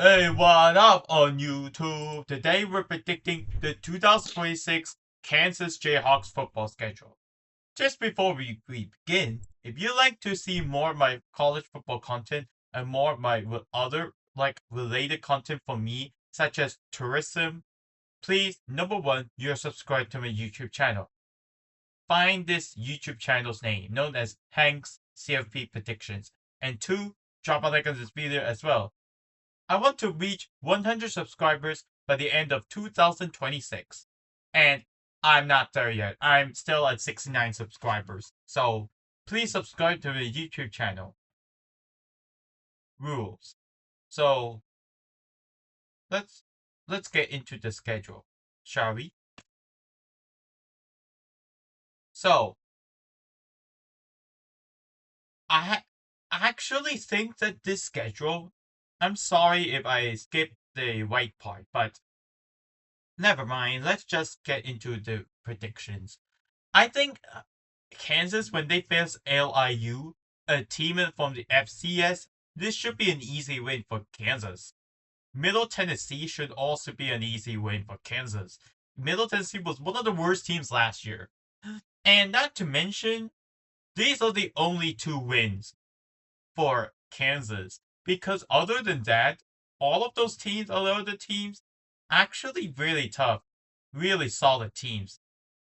Hey, what up on YouTube? Today we're predicting the 2026 Kansas Jayhawks football schedule. Just before we begin, if you like to see more of my college football content and more of my other related content from me, such as tourism, please, number one, you're subscribed to my YouTube channel. Find this YouTube channel's name, known as Hank's CFP Predictions. And two, drop a like on this video as well. I want to reach 100 subscribers by the end of 2026. And I'm not there yet. I'm still at 69 subscribers. So please subscribe to the YouTube channel. Rules. So let's get into the schedule, shall we? So I actually think that this schedule, I'm sorry if I skipped the white part, but never mind. Let's just get into the predictions. I think Kansas, when they face LIU, a team from the FCS, this should be an easy win for Kansas. Middle Tennessee should also be an easy win for Kansas. Middle Tennessee was one of the worst teams last year. And not to mention, these are the only two wins for Kansas. Because other than that, all of those teams, all the other teams, actually really tough, really solid teams.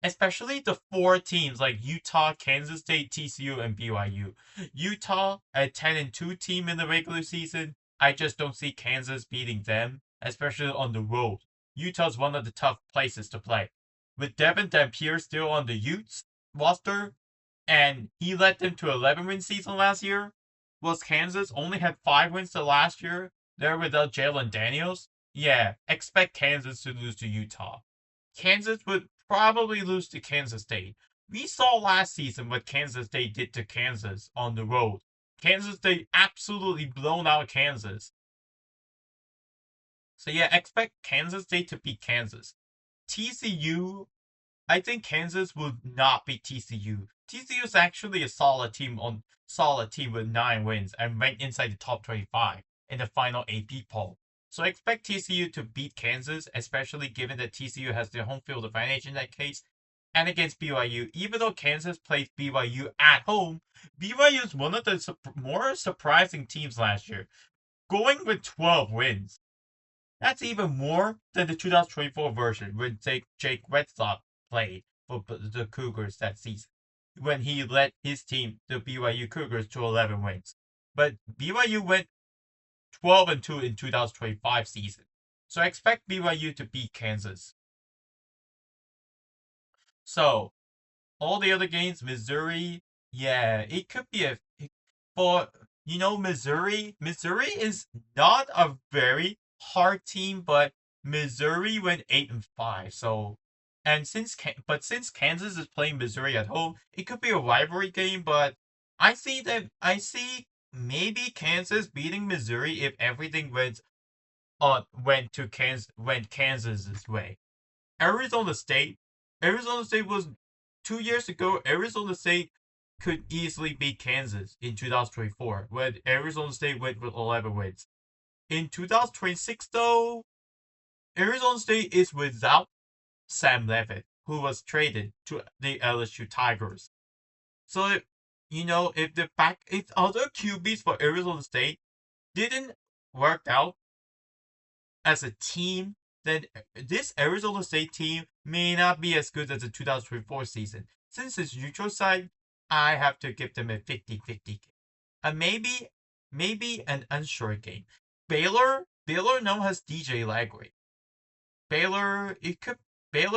Especially the four teams like Utah, Kansas State, TCU, and BYU. Utah, a 10-2 team in the regular season. I just don't see Kansas beating them, especially on the road. Utah's one of the tough places to play. With Devin Dampier still on the Utes roster, and he led them to 11-win season last year, was Kansas only had 5 wins the last year. They're without Jalen Daniels. Yeah, expect Kansas to lose to Utah. Kansas would probably lose to Kansas State. We saw last season what Kansas State did to Kansas on the road. Kansas State absolutely blown out Kansas. So yeah, expect Kansas State to beat Kansas. TCU, I think Kansas would not beat TCU. TCU is actually a solid team with 9 wins and ranked inside the top 25 in the final AP poll. So I expect TCU to beat Kansas, especially given that TCU has the home field advantage in that case. And against BYU, even though Kansas plays BYU at home, BYU is one of the more surprising teams last year, going with 12 wins. That's even more than the 2024 version when Jake Retzloff played for the Cougars that season, when he led his team, the BYU Cougars, to 11 wins. But BYU went 12-2 in 2025 season. So I expect BYU to beat Kansas. So all the other games, Missouri, yeah, it could be for Missouri. Missouri is not a very hard team, but Missouri went 8-5. So since Kansas is playing Missouri at home, it could be a rivalry game. But I see maybe Kansas beating Missouri if everything went Kansas's way. Arizona State. Arizona State was 2 years ago. Arizona State could easily beat Kansas in 2024, when Arizona State went with 11 wins. In 2026, though, Arizona State is without Sam Levitt, who was traded to the LSU Tigers. So, if other QBs for Arizona State didn't work out as a team, then this Arizona State team may not be as good as the 2024 season. Since it's neutral site, I have to give them a 50-50 game. And maybe an unsure game. Baylor now has DJ Lagway. Baylor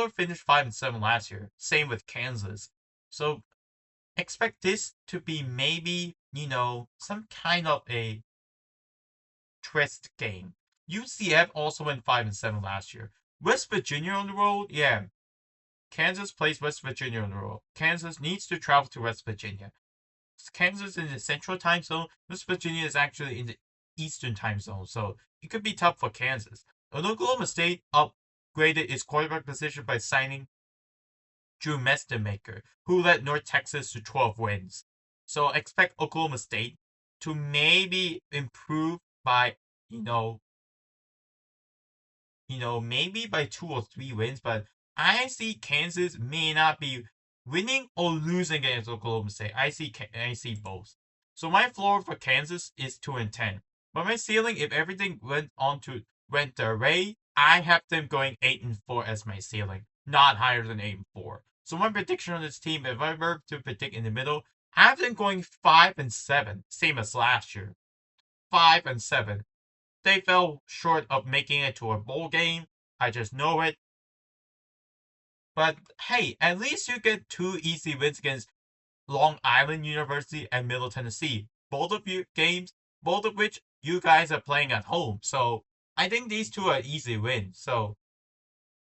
finished 5-7 last year. Same with Kansas. So expect this to be maybe, some kind of a twist game. UCF also went 5-7 last year. West Virginia on the road, yeah. Kansas plays West Virginia on the road. Kansas needs to travel to West Virginia. Kansas in the central time zone. West Virginia is actually in the eastern time zone, so it could be tough for Kansas. And Oklahoma State upgraded its quarterback position by signing Drew Mestermaker, who led North Texas to 12 wins. So expect Oklahoma State to maybe improve by, maybe by 2 or 3 wins, but I see Kansas may not be winning or losing against Oklahoma State. I see both. So my floor for Kansas is 2-10. But my ceiling, if everything went their way, I have them going 8-4 as my ceiling, not higher than 8-4. So my prediction on this team, if I were to predict in the middle, I have them going 5-7, same as last year. 5-7. They fell short of making it to a bowl game. I just know it. But hey, at least you get 2 easy wins against Long Island University and Middle Tennessee. Both of you games, both of which you guys are playing at home. So I think these two are easy wins. So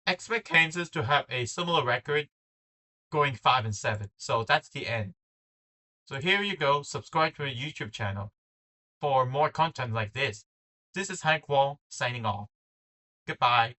expect Kansas to have a similar record going 5-7. So that's the end. So here you go. Subscribe to our YouTube channel for more content like this. This is Hank Wong signing off. Goodbye.